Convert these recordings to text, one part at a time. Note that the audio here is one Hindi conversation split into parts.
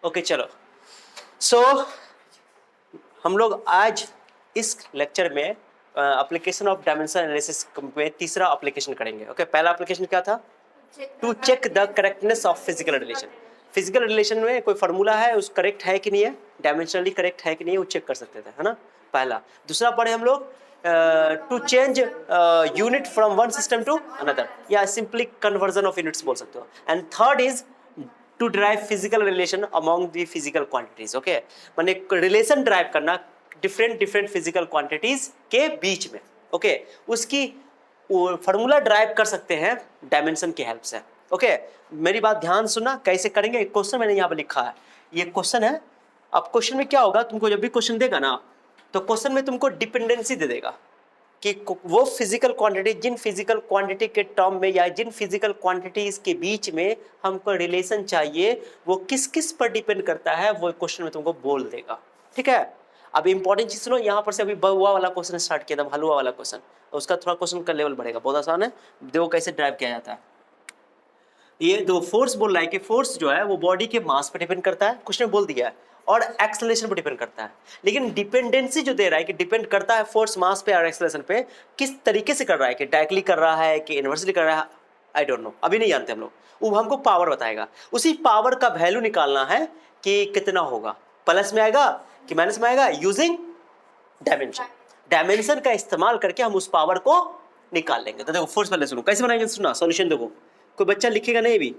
ओके चलो, सो हम लोग आज इस लेक्चर में एप्लीकेशन ऑफ डायमेंशन एनालिसिस में तीसरा एप्लीकेशन करेंगे। ओके पहला एप्लीकेशन क्या था? To check the correctness of physical relation. Physical relation में कोई फार्मूला है उस करेक्ट है कि नहीं है, डायमेंशनली करेक्ट है कि नहीं है, वो चेक कर सकते थे, है ना। पहला। दूसरा पढ़े हम लोग to change unit from one system to another, या सिंपली कन्वर्जन ऑफ यूनिट्स बोल सकते हो। And third is to derive physical relation among the physical quantities. Okay माने रिलेशन ड्राइव करना डिफरेंट डिफरेंट फिजिकल क्वांटिटीज के बीच में। ओके उसकी फार्मूला ड्राइव कर सकते हैं डायमेंशन की हेल्प से। ओके मेरी बात ध्यान सुनना, कैसे करेंगे। एक क्वेश्चन मैंने यहाँ पर लिखा है, ये क्वेश्चन है। अब क्वेश्चन में क्या होगा, तुमको जब भी क्वेश्चन देगा ना तो क्वेश्चन में तुमको डिपेंडेंसी दे देगा कि वो फिजिकल क्वांटिटी, जिन फिजिकल क्वांटिटी के टर्म में या जिन फिजिकल क्वांटिटीज के बीच में हमको रिलेशन चाहिए वो किस किस पर डिपेंड करता है, वो क्वेश्चन में तुमको बोल देगा। ठीक है, अब इंपॉर्टेंट चीज सुनो, यहाँ पर से अभी बहुआ वाला क्वेश्चन स्टार्ट किया था, हलवा वाला क्वेश्चन, उसका थोड़ा क्वेश्चन का लेवल बढ़ेगा, बहुत आसान है। देखो कैसे ड्राइव किया जाता है। ये दो फोर्स बोल रहा है कि फोर्स जो है वो बॉडी के मास पर डिपेंड करता है, कुछ ने बोल दिया है, और एक्सेलरेशन पर डिपेंड करता है। लेकिन डिपेंडेंसी जो दे रहा है कि डिपेंड करता है फोर्स मास पे और एक्सेलरेशन पे, किस तरीके से कर रहा है, कि डायरेक्टली कर रहा है कि इनवर्सली कर रहा है, आई डोंट नो, अभी नहीं जानते हम लोग। वो हमको पावर बताएगा, उसी पावर का वैल्यू निकालना है कि कितना होगा, प्लस में आएगा कि माइनस में आएगा, यूजिंग डायमेंशन। डायमेंशन का इस्तेमाल करके हम उस पावर को निकाल लेंगे। तो देखो फोर्स पहले सुनो, कैसे बनाएंगे सुना, सॉल्यूशन देखो। कोई बच्चा लिखेगा नहीं भी,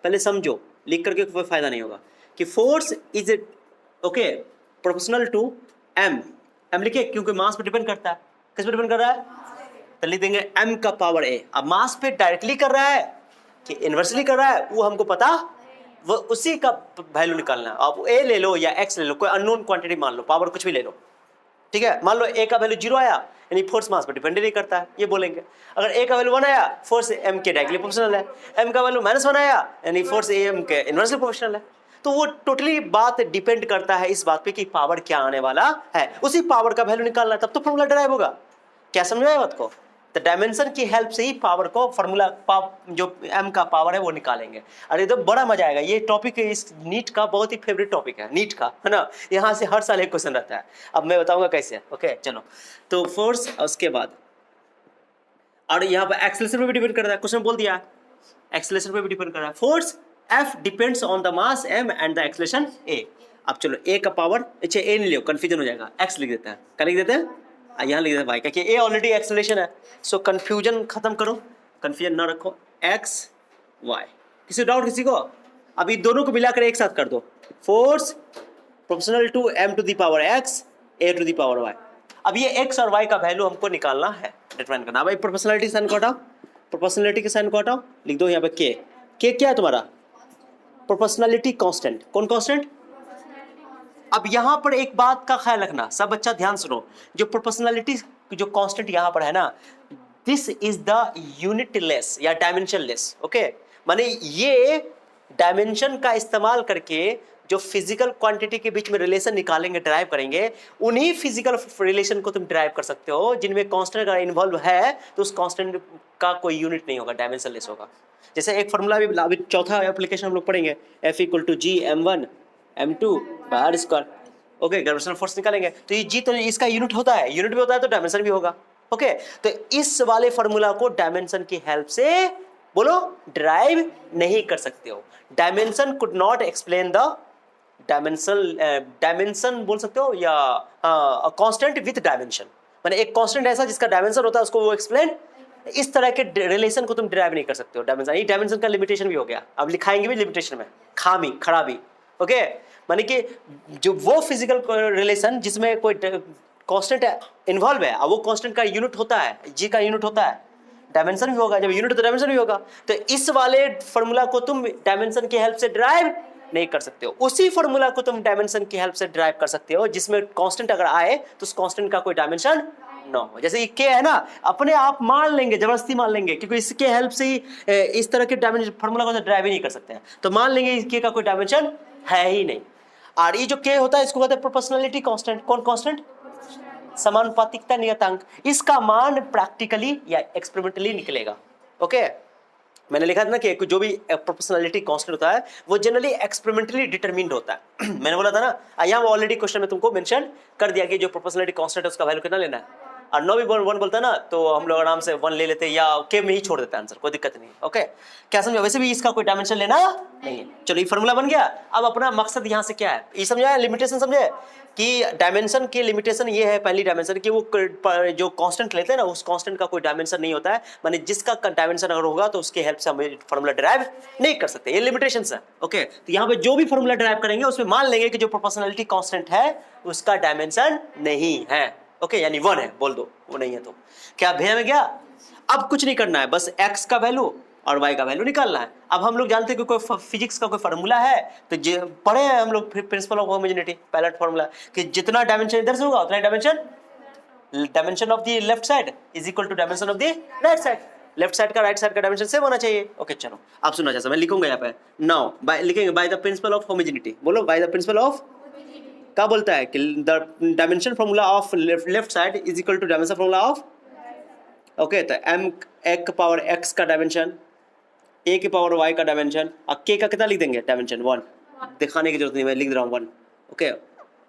पहले समझो, लिख करके कोई फायदा नहीं होगा। कि force is okay proportional to m, m लिखे क्योंकि मास पे डिपेंड करता है। किस पे डिपेंड कर रहा है? तो लिख देंगे एम का पावर ए। अब मास पे डायरेक्टली कर रहा है कि इनवर्सली कर रहा है वो हमको पता, वो उसी का वैल्यू निकालना है। आप ए ले लो या एक्स ले लो, कोई अननोन क्वांटिटी मान लो, पावर कुछ भी ले लो। ठीक है, मान लो ए का वैल्यू 0 आया, यानी फोर्स मास पर डिपेंड नहीं करता है, ये बोलेंगे। अगर ए का वैल्यू 1 आया, फोर्स एम के डायरेक्टली प्रोपोर्शनल है। एम का वैल्यू -1 आया, यानी फोर्स एम के इनवर्सली प्रोपोर्शनल है। तो वो टोटली बात डिपेंड करता है इस बात पे कि पावर क्या आने वाला है, उसी पावर का वैल्यू निकालना है, तब तो फॉर्मूला ड्राइव होगा। क्या समझ में आया बात को? तो डायमेंशन की हेल्प से ही पावर को फॉर्मूला जो एम का पावर है वो निकालेंगे। अरे तो बड़ा मजा आएगा, ये टॉपिक इस नीट का बहुत ही फेवरेट टॉपिक है, नीट का, है ना। यहाँ से हर साल एक क्वेश्चन रहता है, अब मैं बताऊंगा कैसे। ओके चलो, तो फोर्स, उसके बाद और यहाँ पर एक्सेलरेशन पे भी डिपेंड करता है, क्वेश्चन बोल दिया एक्सेलरेशन पे भी डिपेंड कर रहा है। Force F depends on the mass m and the acceleration a। अब चलो a का पावर, अच्छा a नहीं लियो, कंफ्यूजन हो जाएगा, x लिख देते हैं। क्या लिख देते हैं? यहाँ लिख देते हैं y, क्योंकि a ऑलरेडी एक्सेलरेशन है। सो कंफ्यूजन खत्म करो, कंफ्यूजन ना रखो, x y। किसी डाउट किसी को? अभी दोनों को मिलाकर एक साथ कर दो, force proportional to m to the power x a to the power y। अब ये x और y का वैल्यू हमको निकालना है, डिटरमाइन करना। भाई प्रोपोर्शनलिटी साइन को हटाओ, प्रोपोर्शनलिटी के साइन को हटाओ, लिख दो यहाँ पे k क्या है तुम्हारा? Proportionality constant. कौन कांस्टेंट? अब यहां पर एक बात का ख्याल रखना, सब बच्चा ध्यान सुनो, जो प्रोपोर्शनलिटी जो कांस्टेंट यहां पर है ना, दिस इज द यूनिटलेस या डायमेंशनलेस। ओके माने ये डायमेंशन का इस्तेमाल करके जो फिजिकल क्वांटिटी के बीच में रिलेशन निकालेंगे, ड्राइव करेंगे, उन्हीं फिजिकल रिलेशन को तुम ड्राइव कर सकते हो जिनमें कांस्टेंट अगर इन्वॉल्व है तो उस कांस्टेंट का कोई यूनिट नहीं होगा, डायमेंशनलेस होगा। जैसे एक फॉर्मूला भी चौथा एप्लीकेशन हम लोग पढ़ेंगे, F = G m1 m2 r square. Okay gravitational force निकालेंगे, तो ये G तो इसका यूनिट होता है, यूनिट भी होता है तो डायमेंशन भी होगा। ओके तो इस वाले फॉर्मूला को डायमेंशन की हेल्प से बोलो ड्राइव नहीं कर सकते हो। Dimension could not explain the dimension बोल सकते हो, या कांस्टेंट विद डायमेंशन, माने एक कांस्टेंट ऐसा जिसका डायमेंशन होता है उसको वो एक्सप्लेन, इस तरह के रिलेशन को तुम ड्राइव नहीं कर सकते हो। डायमेंशन, ये डायमेंशन का लिमिटेशन भी हो गया, अब लिखाएंगे भी लिमिटेशन में, खामी खराबी। ओके माने कि जो वो फिजिकल रिलेशन जिसमें कोई कांस्टेंट इन्वॉल्व है, अब वो कांस्टेंट का यूनिट होता है, जी का यूनिट होता है, डायमेंशन भी होगा, जब यूनिट तो डायमेंशन भी होगा। तो इस वाले फॉर्मूला को तुम डायमेंशन की हेल्प से ड्राइव नहीं कर सकते हो, उसी फॉर्मूला को तुम डायमेंशन की हेल्प से ड्राइव कर सकते हो जिसमें कांस्टेंट अगर आए तो उस कांस्टेंट का कोई डायमेंशन ना हो। जैसे ये के है ना, अपने आप मान लेंगे, जबरदस्ती मान लेंगे, क्योंकि इसके हेल्प से ही इस तरह के डायमेंशन फॉर्मूला को तो ड्राइव ही नहीं कर सकते हैं, तो मान लेंगे इसके का कोई डायमेंशन है ही नहीं। और ये जो के होता है इसको कहते हैं प्रोपोर्शनलिटी कांस्टेंट। कौन कांस्टेंट? समानुपातिकता नियतांक। इसका मान प्रैक्टिकली या एक्सपेरिमेंटली निकलेगा। ओके मैंने लिखा था ना कि जो भी प्रोपोर्शनलिटी कांस्टेंट होता है वो जनरली एक्सपेरिमेंटली डिटरमिन्ड होता है मैंने बोला था ना, यहाँ ऑलरेडी क्वेश्चन में तुमको मेंशन कर दिया कि जो प्रोपोर्शनलिटी कांस्टेंट है उसका वैल्यू कितना लेना है, और 9 भी 1 बोलता है ना तो हम लोग आराम से 1 ले लेते हैं या के में ही छोड़ देते हैं आंसर, कोई दिक्कत नहीं। ओके, क्या समझा? वैसे भी इसका कोई डायमेंशन लेना नहीं है। चलो ये फॉर्मूला बन गया। अब अपना मकसद यहाँ से क्या है, ये समझा, लिमिटेशन समझे कि डायमेंशन की लिमिटेशन ये है, पहली डायमेंशन कि वो जो कांस्टेंट लेते हैं ना उस कांस्टेंट का कोई डायमेंशन नहीं होता है, माने जिसका डायमेंशन अगर होगा तो उसके हेल्प से हम फॉर्मूला डिराइव नहीं कर सकते, ये लिमिटेशन है। ओके, तो यहाँ पे जो भी फॉर्मूला डिराइव करेंगे उसमें मान लेंगे कि जो प्रोपोर्शनलिटी कांस्टेंट है उसका डायमेंशन नहीं है। ओके, यानी 1 है, बोल दो वो नहीं है तो क्या भेजा में गया। अब कुछ नहीं करना है, बस x का वैल्यू और y का वैल्यू निकालना है। अब हम लोग जानते हैं कि कोई फिजिक्स का कोई फार्मूला है तो पढ़े हैं हम लोग प्रिंसिपल ऑफ होमोजेनिटी, पहला फार्मूला कि जितना डायमेंशन इधर से होगा उतना dimension of the left side is equal to dimension of the right side. Left side का राइट साइड का डायमेंशन सेम होना चाहिए। ओके चलो आप सुनना जैसा मैं लिखूंगा यहाँ पे, नाउ बाय लिखेंगे by the principle of homogeneity, बोलो बाय द प्रिंसिपल ऑफ, क्या बोलता है कि the dimension formula of left side is equal to dimension formula of, okay, तो m एक पावर x का डायमेंशन, a की पावर y का डायमेंशन, और k का कितना लिख देंगे डायमेंशन 1, दिखाने की जरूरत नहीं, मैं लिख रहा हूँ 1। ओके,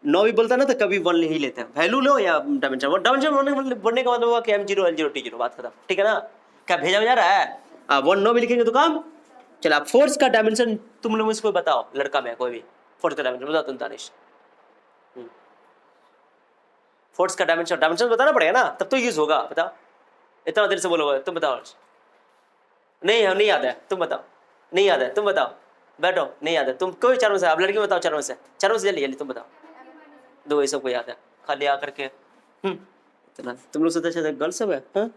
9 भी बोलता ना तो कभी 1 ही लेते हैं, वैल्यू लो या डायमेंशन, डायमेंशन बनने का मतलब हुआ कि m0 l0 t0, बात खत्म, ठीक है ना। क्या भेजा जा रहा है 1 9 भी लिखेंगे तो काम चलो। आप फोर्स का डायमेंशन तुम लोग मुझको बताओ, लड़का में कोई भी फोर्स का डायमेंशन बताओ तुम दानिश, फोर्स का डायमेंशन बताना पड़ेगा ना तब तो यूज होगा, बताओ, इतना देर से बोलोगे, तुम बताओ। नहीं याद है, तुम बताओ, नहीं याद है, तुम बताओ, बैठो, नहीं याद है, तुम कोई चारों से, आप लड़की बताओ, चारों से जल्दी तुम बताओ, दो ये सबको याद है, खाली आकर के इतना तुम लोग सोचते गर्ल्स सब है, हाँ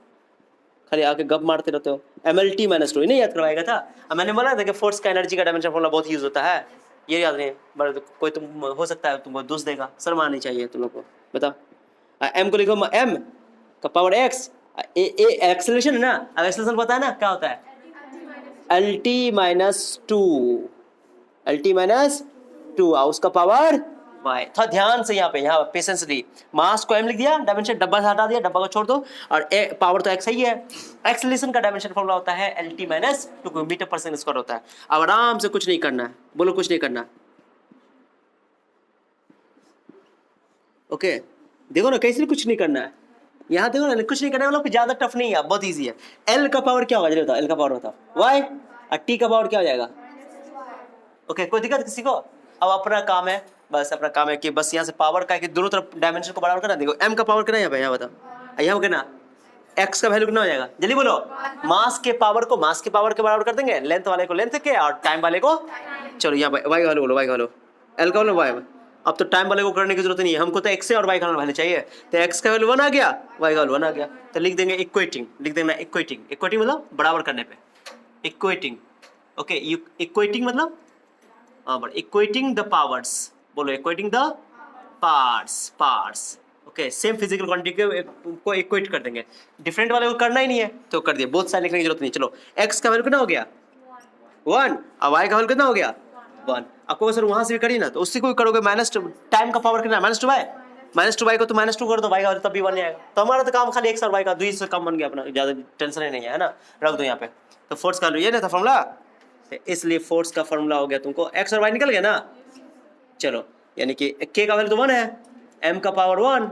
खाली आके गप मारते रहते हो। MLT -2 नहीं याद करवाएगा था, मैंने बोला था कि फोर्स का एनर्जी का डायमेंशन फॉर्मूला बहुत यूज होता है, ये याद नहीं बट कोई तुम हो सकता है तुमको दोष देगा, शर्मा नहीं चाहिए तुम लोग को। बताओ m को लिखो m का पावर x, एक्सेलरेशन है ना, अब एक्सेलरेशन पता है ना क्या होता है, LT -2 और उसका पावर y। थोड़ा ध्यान से यहाँ पेशेंस दी, मास को m लिख दिया, डायमेंशन डब्बा से हटा दिया, डब्बा को छोड़ दो, और पावर तो x ही है। एक्सेलरेशन का डायमेंशन फॉर्मूला होता है LT -2 मीटर पर सेकंड स्क्वायर होता है। अब आराम से कुछ नहीं करना है, बोलो कुछ नहीं करना। ओके देखो ना कैसे कुछ नहीं करना है, यहाँ देखो ना कुछ नहीं करना है, मतलब ज्यादा टफ नहीं है, बहुत इजी है। L का पावर क्या होगा जल्दी बताओ, L का पावर बताओ y, और T का पावर क्या हो जाएगा। ओके कोई दिक्कत किसी को। अब अपना काम है, बस अपना काम है कि बस यहाँ से पावर का कि दोनों तरफ डायमेंशन को बराबर करना। देखो m का पावर कितना है यहाँ बताओ, यहाँ कितना, x का वैल्यू कितना हो जाएगा जल्दी बोलो। मास के पावर को मास के पावर के बराबर कर देंगे, लेंथ वाले को लेंथ के और टाइम वाले को, चलो यहाँ y का वैल्यू बोलो, y का वैल्यू, L का वैल्यू y। अब तो टाइम वाले को करने की जरूरत नहीं है, हमको तो x और y का वैल्यू चाहिए, तो x का वैल्यू 1 आ गया, y का वैल्यू 1 आ गया, तो लिख देंगे इक्वेटिंग, लिख देना इक्वेटिंग मतलब बराबर करने पे, इक्वेटिंग। ओके इक्वेटिंग मतलब हाँ बड़ा, इक्वेटिंग द पावर्स, बोलो equating the parts. Okay same physical quantity को इक्वेट कर देंगे, डिफरेंट वाले को करना ही नहीं है तो कर दिया, बोथ साइड लिखने की जरूरत नहीं। चलो x का वैल्यू कितना हो गया 1 और y का वैल्यू कितना हो गया 1। आपको सर वहां से भी करी ना तो उससे कोई करोगे -2, टाइम का पावर कितना -2y को तो -2 कर दो, y का वैल्यू तब भी 1 आएगा। तो हमारा तो काम खाली x और y का 2 से कम बन गया, अपना ज्यादा टेंशन ही नहीं है ना, रख दो यहाँ पे। तो फोर्स का ये ना था फॉर्मूला, इसलिए फोर्स का फॉर्मूला हो गया तुमको, x और y निकल गया ना। चलो यानी कि k का वैल्यू तो 1 है, m का पावर 1,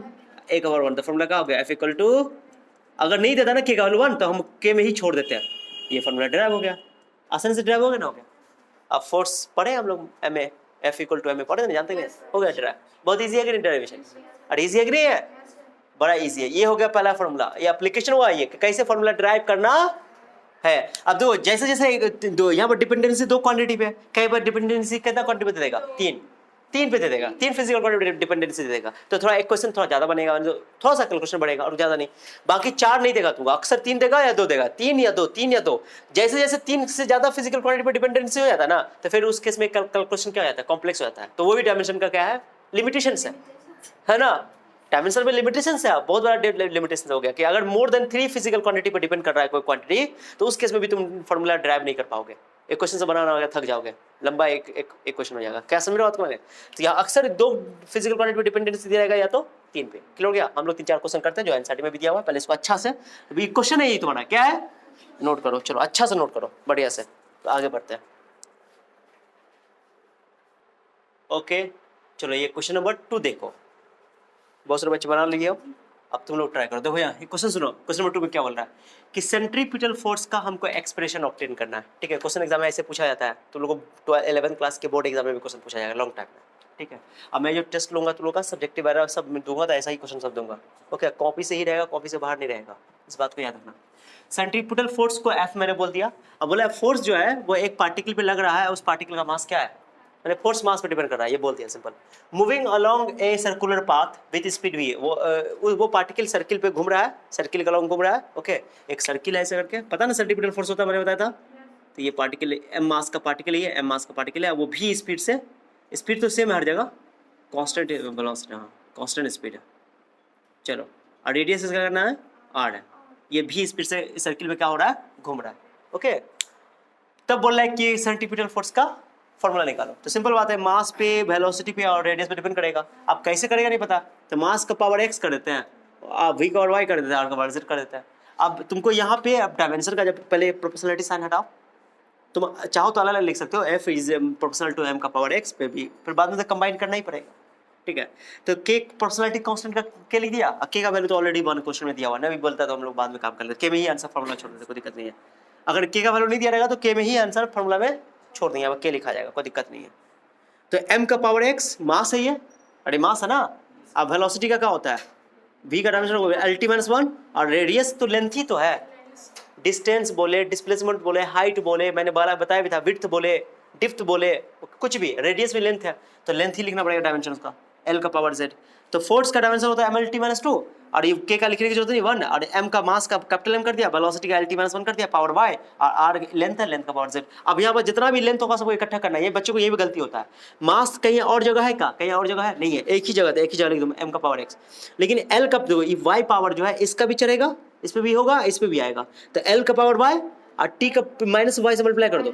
a का पावर 1, तो फॉर्मूला क्या हो गया F = अगर नहीं देता ना k का वैल्यू 1 तो हम k में ही छोड़ देते हैं, ये फॉर्मूला ड्राइव हो गया, आसानी से ड्राइव हो गया ना, हो गया। अब फोर्स पढ़े हम लोग ma F = ma पढ़े ना, जानते हैं हो गया ड्राइव, बहुत इजी है कि नहीं डेरिवेशन, और इजी है कि नहीं है, बड़ा इजी है। ये हो गया पहला फॉर्मूला, ये एप्लीकेशन हुआ ये कि कैसे फॉर्मूला ड्राइव करना है। अब दो जैसे जैसे दो यहाँ पर डिपेंडेंसी 2 क्वांटिटी पे, कई बार डिपेंडेंसी कितना क्वांटिटी पे देगा 3 पे दे देगा, 3 फिजिकल क्वांटिटी डिपेंडेंसी दे देगा, तो थोड़ा एक क्वेश्चन थोड़ा ज्यादा बनेगा, थोड़ा सा कैलकुलेशन बढ़ेगा और ज्यादा नहीं। बाकी 4 नहीं देगा तुमको, अक्सर 3 देगा या 2 देगा, 3 या 2। जैसे जैसे 3 से ज्यादा फिजिकल क्वांटिटी पे डिपेंडेंसी हो जाता है ना तो फिर उस केस में कैलकुलेशन क्या हो जाता है, कॉम्प्लेक्स हो जाता है। तो वो भी डायमेंशन का क्या है, लिमिटेशन है ना, डायमेंशन में लिमिटेशन है, बहुत बड़ा लिमिटेशन हो गया कि अगर मोर देन 3 फिजिकल क्वांटिटी पर डिपेंड कर रहा है कोई क्वांटिटी, तो उस केस में भी तुम फॉर्मूला ड्राइव नहीं कर पाओगे, एक क्वेश्चन से बनाना होगा, थक जाओगे, लंबा एक क्वेश्चन हो जाएगा। क्या समझ रहे हो तुम्हारे, तो यहाँ अक्सर 2 फिजिकल क्वांटिटी पे डिपेंडेंसी दिया जाएगा या तो 3 पे। क्लियर हो गया, हम लोग 3-4 क्वेश्चन करते हैं जो एनसीईआरटी में भी दिया हुआ है, पहले इसको अच्छा से, अभी क्वेश्चन है ये तुम्हारा क्या है, नोट करो, चलो अच्छा से नोट करो बढ़िया से, तो आगे बढ़ते हैं। ओके चलो ये क्वेश्चन नंबर 2 देखो, बहुत सारे बच्चे बना लिए हो, अब तुम लोग ट्राई करो। देखो यहाँ क्वेश्चन सुनो, क्वेश्चन नंबर 2 में क्या बोल रहा है कि सेंट्रीपिटल फोर्स का हमको एक्सप्रेशन ऑब्टेन करना है। ठीक है, क्वेश्चन एग्जाम में ऐसे पूछा जाता है, तुम लोगों को 11th क्लास के बोर्ड एग्जाम में भी क्वेश्चन पूछा जाएगा लॉन्ग टाइम में। ठीक है, अब मैं जो टेस्ट लूंगा तुम लोग का सब्जेक्टिव वगैरह सब दूंगा, तो ऐसा ही क्वेश्चन सब दूंगा। ओके, कॉपी से ही रहेगा, कॉपी से बाहर नहीं रहेगा, इस बात को याद रखना। सेंट्रीपिटल फोर्स को एफ मैंने बोल दिया। अब बोला फोर्स जो है वो एक पार्टिकल पे लग रहा है, उस पार्टिकल का मास क्या है, मैंने फोर्स मास पे डिपेंड कर रहा है, ये बोल दिया simple. Moving along a circular path with speed v, वो पार्टिकल सर्किल पे घूम रहा है, सर्किल के अलोंग घूम रहा है। ओके, एक सर्किल है ऐसे करके, पता ना सेंट्रीपिटल फोर्स होता है, मैंने बताया था। तो ये पार्टिकल एम मास का पार्टिकल, ये एम मास का पार्टिकल है, वो भी स्पीड से, स्पीड तो सेम है हर जगह, कांस्टेंट वेलोसिटी, हाँ कांस्टेंट स्पीड है। चलो, और रेडियस इसका करना है आर है, ये भी स्पीड से सर्किल में क्या हो रहा है, घूम रहा है। ओके, तब बोल रहा है कि सेंट्रीपिटल फोर्स का फॉर्मूला निकालो। तो सिंपल बात है, मास पे, वेलोसिटी पे और रेडियस पे डिपेंड करेगा। अब कैसे करेगा नहीं पता, तो मास का पावर x कर देते हैं, आप v का पावर y कर देते हैं, r का पावर z कर देते हैं। अब तुमको यहाँ पे अब डायमेंशन का, जब पहले प्रोपोर्शनलिटी साइन हटाओ, तुम चाहो तो अलग अलग लिख सकते हो, f is proportional to m का पावर x पे भी, फिर बाद में तो कंबाइन करना ही पड़ेगा। ठीक है, तो k प्रोपोर्शनलिटी कांस्टेंट का k लिख दिया, k का वैल्यू तो ऑलरेडी 1 क्वेश्चन में दिया हुआ, नहीं बोलता तो हम लोग बाद में काम कर लेते, k में ही आंसर फॉर्मूला छोड़ देते, कोई दिक्कत नहीं है। अगर k का वैल्यू नहीं दिया रहेगा तो k में ही आंसर फॉर्मूला में छोड़ देंगे, अब k लिखा जाएगा, कोई दिक्कत नहीं है। तो m का पावर x मास है ये, अरे मास है ना। अब वेलोसिटी का क्या होता है, v का डायमेंशन lt माइनस 1, और रेडियस तो लेंथ ही तो है, डिस्टेंस बोले, डिस्प्लेसमेंट बोले, हाइट बोले, मैंने बताया भी था, विड्थ बोले, डिप्थ बोले, कुछ भी, रेडियस भी लेंथ है, तो लेंथ ही लिखना पड़ेगा डायमेंशन उसका, l का पावर z। तो फोर्स का डायमेंशन होता है mlt माइनस 2, और ये k का लिखने की जरूरत नहीं 1, और m का मास का कैपिटल M कर दिया, वेलोसिटी का lt माइनस 1 कर दिया, पावर y, और r लेंथ है, लेंथ का पावर z। अब यहाँ पर जितना भी लेंथ होगा सबको इकट्ठा करना है, ये बच्चों को ये भी गलती होता है, मास कहीं और जगह है क्या, कहीं और जगह है नहीं है, एक ही जगह, एक ही जगह लिख दो m का पावर x। लेकिन l का y पावर जो है इसका भी चलेगा, इस पे भी होगा, इस पे भी आएगा, तो l का पावर y और t का माइनस y से मल्टीप्लाई कर दो,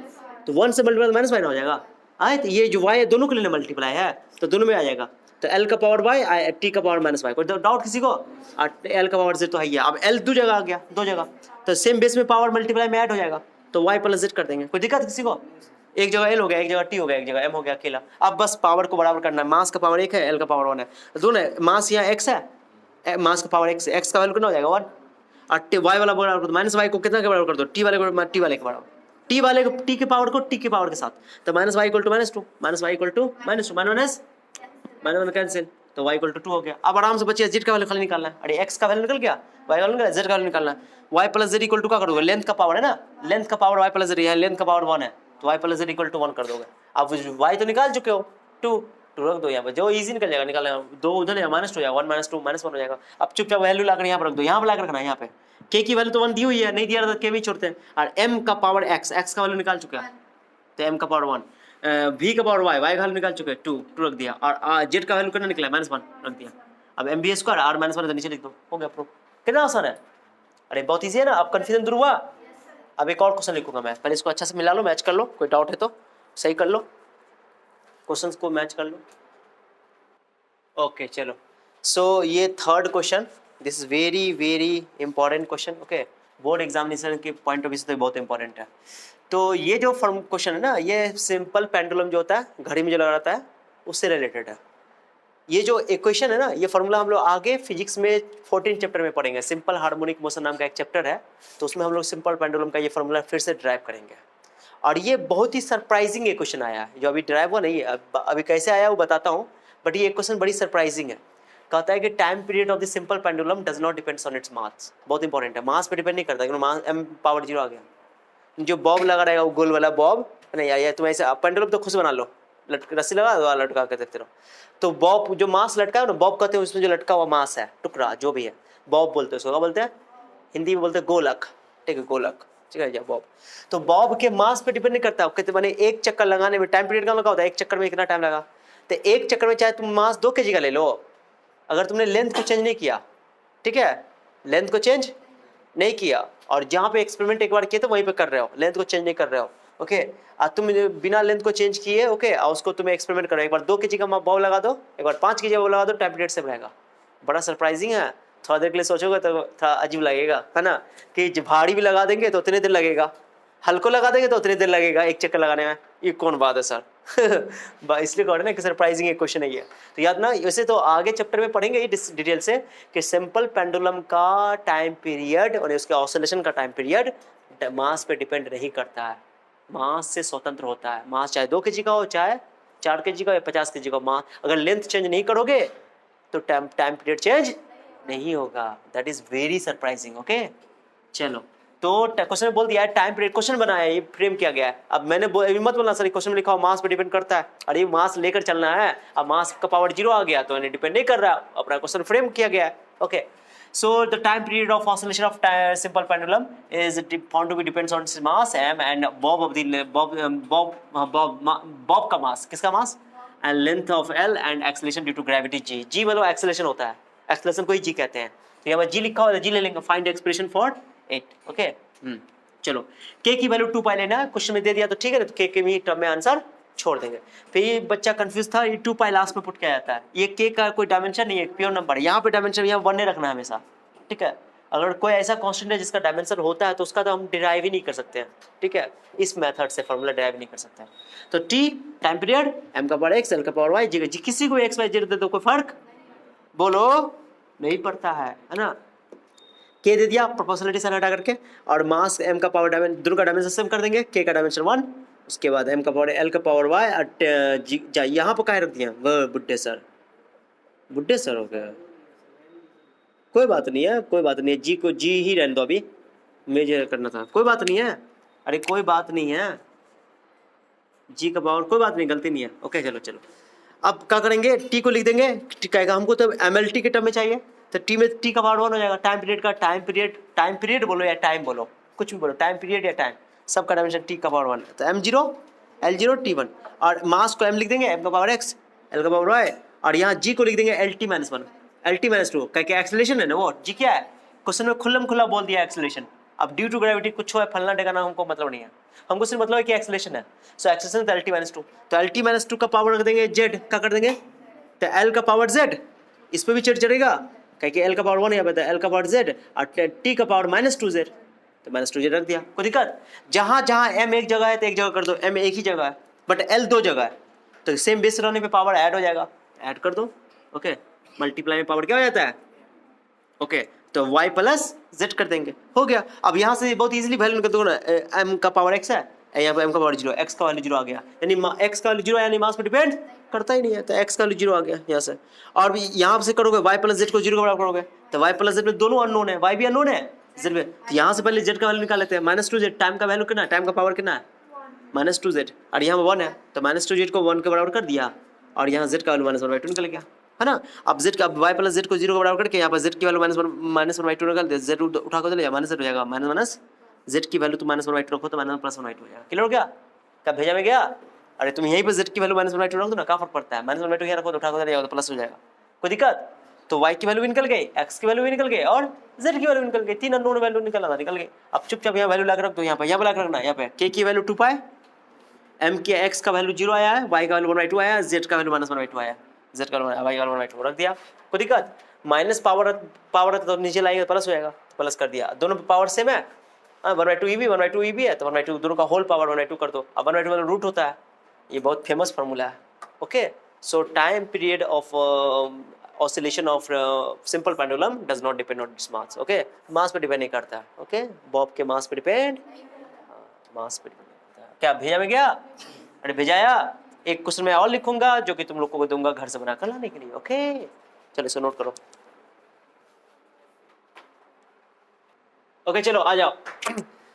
तो 1 से मल्टीप्लाई माइनस y ना हो जाएगा, आए तो ये जो y है दोनों के लिए मल्टीप्लाई है, तो दोनों में आ जाएगा। तो l का पावर y, t का पावर माइनस y, कोई डाउट किसी को, और l का पावर z तो है ही है। अब l दो जगह आ गया, दो जगह, तो सेम बेस में पावर मल्टीप्लाई में ऐड हो जाएगा, तो y प्लस z कर देंगे, कोई दिक्कत किसी को, एक जगह l हो गया, एक जगह t हो गया, एक जगह m हो गया अकेला। अब बस पावर को बराबर करना है, मास का पावर 1 है, l का पावर 1 है, दोनों मास यहाँ x है, मास का पावर x, x का वैल्यू कितना हो जाएगा 1, और y वाला बराबर कर दो, माइनस y को कितना के बराबर कर दो, t वाले को t वाले के बराबर, t वाले को t के पावर को t के पावर के साथ, तो minus y equal to minus 2, minus y equal to minus 2, minus minus 1 cancel, तो y इक्वल टू 2 हो गया। अब आराम से बच्चे z का वैल्यू खाली निकालना है, अरे x का वैल्यू निकल गया, y का वैल्यू निकल गया, z का वैल्यू निकालना है। y plus z equal to क्या कर दोगे, लेंथ का पावर है ना, लेंथ का पावर y प्लस z, यहाँ लेंथ का पावर 1 है, तो y plus z equal to 1 कर दोगे। अब y तो निकाल चुके हो, 2 रख दो यहाँ पे, जो इजी निकल जाएगा, निकालना, दो उधर माइनस 2 हो जाएगा, 1 माइनस 2 माइनस 1 हो जाएगा। अब चुपचाप वैल्यू लाकर यहाँ पर रख दो, यहाँ पर लाकर रखना है, यहाँ पे k की वैल्यू तो 1 दी हुई है, नहीं दिया तो k भी छोड़ते हैं, और m का पावर x, x का वैल्यू निकाल चुके हैं, तो m का पावर 1, v का पावर y, y का वैल्यू निकाल चुके हैं 2 रख दिया, और z का वैल्यू कितना निकला माइनस 1 रख दिया। अब m b square r minus 1 तो नीचे लिख दो, हो गया प्रूफ। कितना आसान है, अरे बहुत ईजी है ना। अब कंफ्यूजन दूर हुआ। अब एक और क्वेश्चन लिखूंगा मैं, पहले इसको अच्छा से मिला लो, मैच कर लो, कोई डाउट है तो सही कर लो, क्वेश्चंस को मैच कर लो। ओके चलो, सो ये third question, this is very very important question. Okay, board examination के पॉइंट ऑफ व्यू से तो बहुत इंपॉर्टेंट है। तो ये जो फॉर्म क्वेश्चन है ना, ये सिंपल पेंडुलम जो होता है घड़ी में जो लगा रहता है उससे रिलेटेड है। ये जो इक्वेशन है ना, ये फॉर्मूला हम लोग आगे फिजिक्स में 14 चैप्टर में पढ़ेंगे, सिंपल हार्मोनिक मोशन नाम का एक चैप्टर है, तो उसमें हम लोग सिंपल पेंडुलम का ये फॉर्मूला फिर से ड्राइव करेंगे। और ये बहुत ही सरप्राइजिंग एक क्वेश्चन आया है, जो अभी ड्राइव हुआ नहीं है, अभी कैसे आया वो बताता हूँ, बट ये क्वेश्चन बड़ी सरप्राइजिंग है। कहता है कि time period of the simple pendulum does not depends on its मास। बहुत इंपॉर्टेंट है, मास पे डिपेंड नहीं करता, क्योंकि मास m पावर 0 आ गया। जो बॉब लगा रहेगा वो गोल वाला बॉब नहीं, या तुम ऐसे पेंडुलम तो खुद बना लो, रस्सी लगा दो, लटका के देखते रहो, तो बॉब जो मास लटका है ना, बॉब कहते हैं, उसमें जो लटका हुआ मास है, टुकड़ा जो भी है, बॉब बोलते हैं उसको, क्या बोलते हैं हिंदी में, बोलते हैं गोलक। ठीक है, गोलक, ठीक है बॉब। तो बॉब के मास पे डिपेंड नहीं करता, कहते मैंने एक चक्कर लगाने में टाइम पीरियड का लगा होता है, एक चक्कर में कितना टाइम लगा, तो एक चक्कर में चाहे तुम मास 2 kg का ले लो, अगर तुमने लेंथ को चेंज नहीं किया, ठीक है, लेंथ को चेंज नहीं किया, और जहाँ पे एक्सपेरिमेंट एक बार किए तो वहीं पे कर रहे हो, लेंथ को चेंज नहीं कर रहे हो, ओके, तुम बिना लेंथ को चेंज किए, ओके, और उसको तुम्हें एक्सपेरिमेंट करो, एक बार 2 kg का बॉब लगा दो, एक बार 5 kg बॉब लगा दो, टाइम पीरियड सेम रहेगा। बड़ा सरप्राइजिंग है, थोड़ा देर के लिए सोचोगे तो थोड़ा अजीब लगेगा, है ना, कि भारी भी लगा देंगे तो उतने देर लगेगा, हल्को लगा देंगे तो उतनी देर लगेगा एक चक्कर लगाने में, ये कौन बात है सर। इसलिए कह रहे ना कि सरप्राइजिंग एक क्वेश्चन है ये। तो याद ना, वैसे तो आगे चैप्टर में पढ़ेंगे ये डिटेल से कि सिंपल पेंडुलम का टाइम पीरियड और उसके ऑसिलेशन का टाइम पीरियड मास पे डिपेंड नहीं करता है, मास से स्वतंत्र होता है। मास चाहे 2 kg का हो, चाहे 4 kg का या 50 kg का, मास अगर लेंथ चेंज नहीं करोगे तो टाइम पीरियड चेंज नहीं होगा। That is very surprising. Okay चलो, तो क्वेश्चन में बोल दिया है टाइम पीरियड, क्वेश्चन बनाया है, ये फ्रेम किया गया है। अब मैंने मत बोलना सर क्वेश्चन में लिखा हो मास पे डिपेंड करता है, अरे ये मास लेकर चलना है, अब मास का पावर 0 आ गया तो डिपेंड नहीं कर रहा, अपना क्वेश्चन फ्रेम किया गया है। Okay, so the time period of oscillation of simple pendulum is found to be depends on mass m and bob of the bob का मास, किसका मास, and length of l and acceleration due to gravity g। g मतलब acceleration होता है, acceleration को ही g कहते हैं। तो यहाँ पर g लिखा हुआ है, g ले लेंगे, find expression for 8। ओके चलो, k की वैल्यू 2 पाई लेना है, क्वेश्चन में दे दिया तो ठीक है ना, तो k के भी टर्म में आंसर छोड़ देंगे। फिर ये बच्चा कंफ्यूज था, ये 2 पाई लास्ट में पुट किया जाता है, ये k का कोई डायमेंशन नहीं है, प्योर नंबर है, यहाँ पे डायमेंशन यहाँ 1 नहीं रखना है हमेशा, ठीक है। अगर कोई ऐसा कांस्टेंट है जिसका डायमेंशन होता है तो उसका तो हम डिराइव ही नहीं कर सकते हैं, ठीक है, इस मेथड से फॉर्मूला डिराइव नहीं कर सकते हैं। तो t टाइम पीरियड, m का पावर x, l का पावर y, जी किसी को x y z दे दो कोई फर्क बोलो नहीं पड़ता है ना। k दे दिया प्रोपोर्शनलिटी से हटा करके, और मास m का पावर डायमेंशन, दोनों का डायमेंशन सेम कर देंगे, k का डायमेंशन 1, उसके बाद m का पावर l का पावर y, और यहाँ पर कहाँ रख दिया वह बुड्ढे सर हो गया, कोई बात नहीं है, कोई बात नहीं है, जी को जी ही रहने दो, अभी मेजर करना था, कोई बात नहीं है, अरे कोई बात नहीं है, जी का पावर कोई बात नहीं, गलती नहीं है। ओके चलो अब क्या करेंगे, टी को लिख देंगे, कहेगा हमको तो एमएलटी के टर्म में चाहिए, तो टी में टी का पावर 1 हो जाएगा, टाइम पीरियड बोलो या टाइम बोलो, कुछ भी बोलो, टाइम पीरियड या टाइम, सबका डायमेंशन टी का पावर 1, तो m0 l0 t1, और मास को m लिख देंगे, m का पावर x, l का पावर y, और यहाँ g को लिख देंगे lt-1 lt-2, क्या एक्सेलरेशन है ना वो, जी क्या है, क्वेश्चन में खुल्लम खुल्ला बोल दिया एक्सेलरेशन। अब ड्यू टू ग्रेविटी कुछ है फलना डेगाना हमको मतलब नहीं है, हमको सिर्फ मतलब है कि एक्सेलरेशन है, सो एक्सेलरेशन तो lt-2, तो lt-2 का पावर रख देंगे z, क्या कर देंगे, तो l का पावर z, इस पर भी z चढ़ेगा, क्या l का पावर 1 यहाँ पे, l का पावर z, और t का पावर -2z, तो -2z रख दिया, कोई दिक्कत। जहाँ जहाँ m एक जगह है तो एक जगह कर दो, m एक ही जगह है बट l 2 जगह है, तो सेम बेस रहने पे पावर ऐड हो जाएगा, ऐड कर दो। ओके, मल्टीप्लाई में पावर क्या हो जाता है, ओके, तो y प्लस z कर देंगे, हो गया। अब यहाँ से बहुत इजीली वैल्यू निकल दो ना, m का पावर x है, यहाँ पे m का पावर 0, x का वैल्यू 0 आ गया, यानी x का वैल्यू 0 यानी मास पे डिपेंड करता ही नहीं है, तो x का वैल्यू 0 आ गया यहाँ से। और यहाँ से करोगे y प्लस z को 0 के बराबर करोगे, तो y प्लस z में दोनों अननोन है, y भी अननोन है z में, तो यहाँ से पहले z का वैल्यू निकाल लेते हैं, -2z, टाइम का वैल्यू कितना है, टाइम का पावर कितना है -2z, और यहाँ 1 है, तो -2z को 1 के बराबर कर दिया, और यहाँ z का वैल्यू -1/2 निकल गया, है ना। अब z का y प्लस z को 0 के बराबर करके यहाँ पर z की वैल्यू -1/2 निकाल दे, z उठा कर चले माइनस हो जाएगा, माइनस z की वैल्यू तो -1/2 रखो तो -1/2 हो जाएगा, क्लियर हो गया, क्या भेजा में गया, अरे तुम यहीं पर z की वैल्यू -1/2 रख दो ना, क्या फर्क पड़ता है, -1/2 यहाँ रखो तो उठा कर चले जाओ तो प्लस हो जाएगा, कोई दिक्कत। तो y की वैल्यू भी निकल गई, x की वैल्यू भी निकल गई, और z की वैल्यू निकल गई, 3 अननोन वैल्यू निकल गई। अब चुपचाप यहाँ वैल्यू लाकर रख दो, यहाँ पर ला रखना, यहाँ पे k की वैल्यू 2 पाई, m के x का वैल्यू 0 आया है, y का वैल्यू 1/2 आया है, z का वैल्यू -1/2 आया है, z का वैल्यू y का वैल्यू 1/2 रख दिया, कोई दिक्कत। माइनस पावर तो नीचे लाएंगे प्लस हो जाएगा, प्लस कर दिया, दोनों पावर सेम है, 1/2 e भी है, तो 1/2 दोनों का होल पावर 1/2 कर दो, अब 1/2 वाला रूट होता है, ये बहुत फेमस फार्मूला है। Okay, so time period of oscillation of simple pendulum does not depend on its mass. Okay, mass पे डिपेंड नहीं करता है, ओके, बॉब के मास पे डिपेंड, मास पे डिपेंड करता है। क्या भेजा में गया, अरे भेजाया, एक क्वेश्चन में और लिखूंगा जो कि तुम लोग को दूंगा घर से बना कर लाने के लिए। ओके चलो इसे नोट करो। ओके चलो आ जाओ।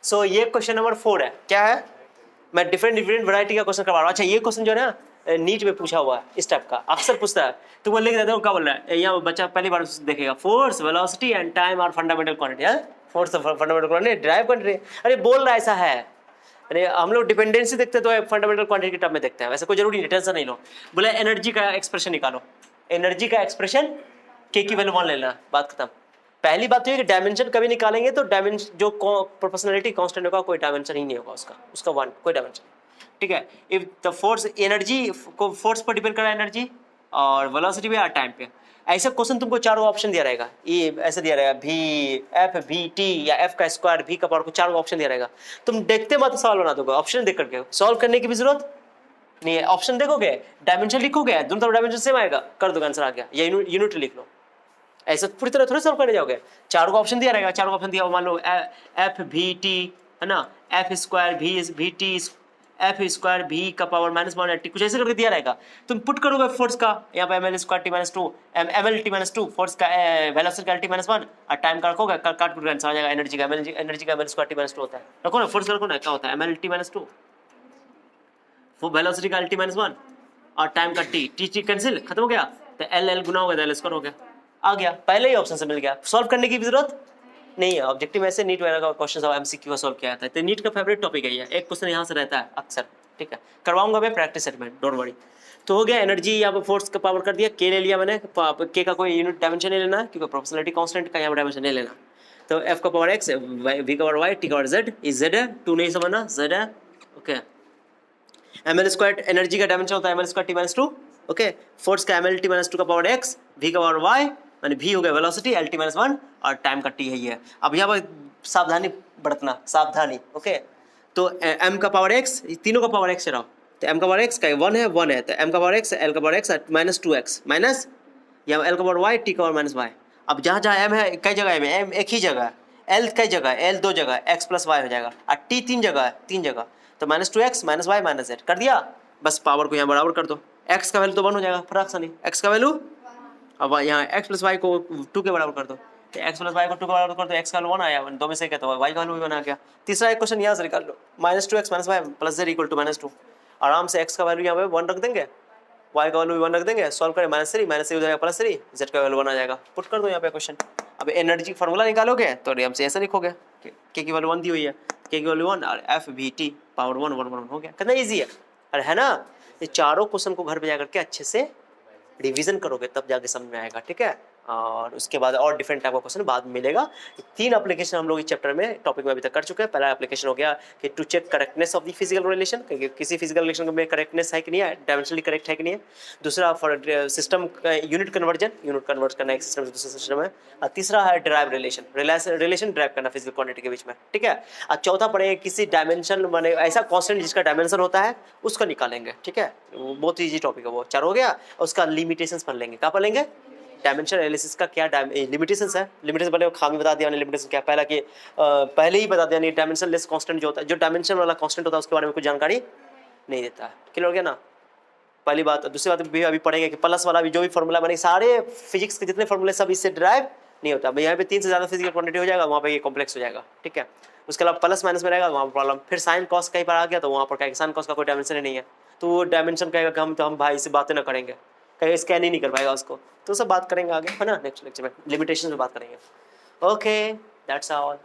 सो ये क्वेश्चन नंबर 4 है, क्या है, मैं डिफरेंट वैरायटी का क्वेश्चन करवा रहा हूँ। अच्छा ये क्वेश्चन जो है ना नीट में पूछा हुआ है, इस टाइप का अक्सर पूछता है, तुम लिख देते हो क्या बोल रहा है, यहाँ बच्चा पहली बार देखेगा, force velocity and time are fundamental quantity, force fundamental quantity derive quantity, अरे बोल रहा है ऐसा है, अरे हम लोग डिपेंडेंसी देखते तो फंडामेंटल क्वांटिटी के टर्म में देखते हैं, वैसे कोई जरूरी नहीं, टेंशन नहीं लो। बोले एनर्जी का एक्सप्रेशन निकालो, एनर्जी का एक्सप्रेशन के की वैल्यू 1 ले लेना, बात खत्म। पहली बात तो ये कि डायमेंशन कभी निकालेंगे तो डायमेंशन जो प्रोपोर्शनलिटी कांस्टेंट होगा कोई डायमेंशन ही नहीं होगा उसका 1 कोई डायमेंशन, ठीक है। इफ द फोर्स एनर्जी को फोर्स पर डिपेंड कर रहा है एनर्जी, और वेलोसिटी भी टाइम पे, ऐसा क्वेश्चन तुमको चारों ऑप्शन दिया रहेगा, ये ऐसा दिया रहेगा भी एफ भी टी या एफ का स्क्वायर भी का पावर को चारों ऑप्शन दिया रहेगा। तुम देखते मत सवाल बना दोगे, ऑप्शन देख करके सॉल्व करने की भी जरूरत नहीं है। ऑप्शन देखोगे, डायमेंशन लिखोगे, दोनों तरफ डायमेंशन सेम आएगा, कर दोगे आंसर आ गया, या यूनिट लिख लो। ऐसा पूरी तरह थोड़ी सॉल्व करने जाओगे, चारों का ऑप्शन दिया रहेगा, चारों का ऑप्शन दिया, मान लो एफ भी टी है ना, एफ स्क्वायर भी टी एफ स्क्वायर भी का पावर -1 कुछ ऐसे करके दिया रहेगा। तुम पुट करोगे फोर्स का, यहाँ पे M L square T -2 M L T -2 force का वेलोसिटी का टी -1 और टाइम का रखोगे, काट कुट आंसर आ जाएगा। एनर्जी का एम एल स्क्वायर टी -2 होता है, रखो ना फोर्स रखो ना, क्या होता है एम एल टी -2 वेलोसिटी का टी -1 और टाइम का टी कैंसिल, खत्म हो गया, तो एल गुना हो गया, एल स्क्वायर हो गया, आ गया, पहले ही ऑप्शन से मिल गया, सॉल्व करने की भी जरूरत नहीं है। ऑब्जेक्टिव में ऐसे नीट वगैरह का क्वेश्चन और एमसीक्यू का सॉल्व किया जाता है, तो नीट का फेवरेट टॉपिक है ये, एक क्वेश्चन यहाँ से रहता है अक्सर, ठीक है, करवाऊंगा मैं प्रैक्टिस सेट में, डोंट वरी। तो हो गया एनर्जी, यहाँ पे फोर्स का पावर कर दिया, के ले लिया मैंने, के का कोई यूनिट डायमेंशन नहीं लेना है क्योंकि प्रोपोर्शनलिटी कांस्टेंट का यहाँ डायमेंशन नहीं लेना। तो एफ का पावर एक्स, वी का पावर वाई, टी का पावर जेड, इज जेड है, टू नहीं समझना, जेड है, okay. M L square energy का डायमेंशन होता है M L square T -2, okay. Force का एम एल टी -2 का पावर एक्स, वी का पावर वाई, यानी v हो गया वेलोसिटी, एल टी -1 और टाइम का t है ये। अब यहाँ पर सावधानी बरतना, सावधानी, ओके। तो m का पावर x, तीनों का पावर x रहा, तो m का पावर x का 1 है, तो m का पावर x, l का पावर x -2x माइनस या l का पावर y, t का पावर -y। अब जहाँ जहाँ m है, कई जगह है, m एक ही जगह है, l कई जगह है, l 2 जगह है, x + y हो जाएगा, और t 3 जगह है, 3 जगह, तो -2x -y -z कर दिया, बस पावर को यहाँ बराबर कर दो, x का वैल्यू तो 1 हो जाएगा, फर्क सा नहीं, x का वैल्यू, अब यहाँ x + y को 2 के बराबर कर दो, तो x + y को 2 के बराबर कर दो, x का वैल्यू 1 आया, 2 में से क्या, तो y का वैल्यू भी 1 आ गया। तीसरा एक क्वेश्चन यहाँ से निकाल लो, -2x - y + z = -2, आराम से x का वैल्यू यहाँ पे 1 रख देंगे, y का वैल्यू भी 1 रख देंगे, सॉल्व करें, -3 हो जाएगा +3, z का वैल्यू 1 आ जाएगा, पुट कर दो यहाँ पे क्वेश्चन। अब एनर्जी फार्मूला निकालोगे तो आराम से ऐसा लिखोगे, k की वैल्यू 1 दी हुई है, k की वैल्यू 1 और f v t पावर 1 1 1 हो गया, कितना ईजी है, अरे है ना। ये चारों क्वेश्चन को घर पे जाकर के अच्छे से रिवीजन करोगे तब जाके समझ में आएगा, ठीक है। और उसके बाद और डिफरेंट टाइप का क्वेश्चन बाद में मिलेगा। 3 एप्लीकेशन हम लोग इस चैप्टर में टॉपिक में अभी तक कर चुके हैं। पहला एप्लीकेशन हो गया कि to check correctness of the physical relation, किसी फिजिकल रिलेशन में करेक्टनेस है कि नहीं है, डायमेंशनली करेक्ट है कि नहीं है। दूसरा for system unit conversion, unit convert करना एक सिस्टम से दूसरे सिस्टम में। और तीसरा है ड्राइव रिलेशन ड्राइव करना फिजिकल क्वांटिटी के बीच में, ठीक है। और चौथा पढ़ेंगे किसी डायमेंशन माने ऐसा कॉन्स्टेंट जिसका डायमेंशन होता है उसको निकालेंगे, ठीक है। वो बहुत ईजी टॉपिक है, वो 4 हो गया। उसका लिमिटेशंस पढ़ लेंगे, क्या पढ़ लेंगे, डायमेंशन एनालिसिस का क्या लिमिटेशंस है, लिमिटेशन पहले खामी बता दिया, लिमिटेशन क्या, पहला कि पहले ही बता दिया नहीं, डायमेंशन लेस कांस्टेंट जो होता है, जो डायमेंशन वाला कांस्टेंट होता है उसके बारे में कुछ जानकारी नहीं देता है, क्लियर हो गया ना। पहली बात। दूसरी बात भी अभी पढ़ेंगे कि प्लस वाला भी जो भी फॉर्मूला बने, सारे फिजिक्स के जितने फॉर्मूले सब इससे ड्राइव नहीं होता। यहाँ पे 3 से ज़्यादा फिजिकल क्वांटिटी हो जाएगा, वहाँ पे ये कॉम्प्लेक्स हो जाएगा, ठीक है। उसके अलावा प्लस माइनस में रहेगा, वहाँ पर प्रॉब्लम। फिर साइन कॉस कहीं पर आ गया तो वहाँ पर कहेगा साइन कॉस का कोई डायमेंशन नहीं है, तो वो डायमेंशन कहेगा कि हम भाई से बातें ना करेंगे, कहीं स्कैन ही नहीं कर पाएगा उसको, तो सब बात करेंगे आगे, है ना, नेक्स्ट लेक्चर में लिमिटेशन में बात करेंगे। Okay, that's all.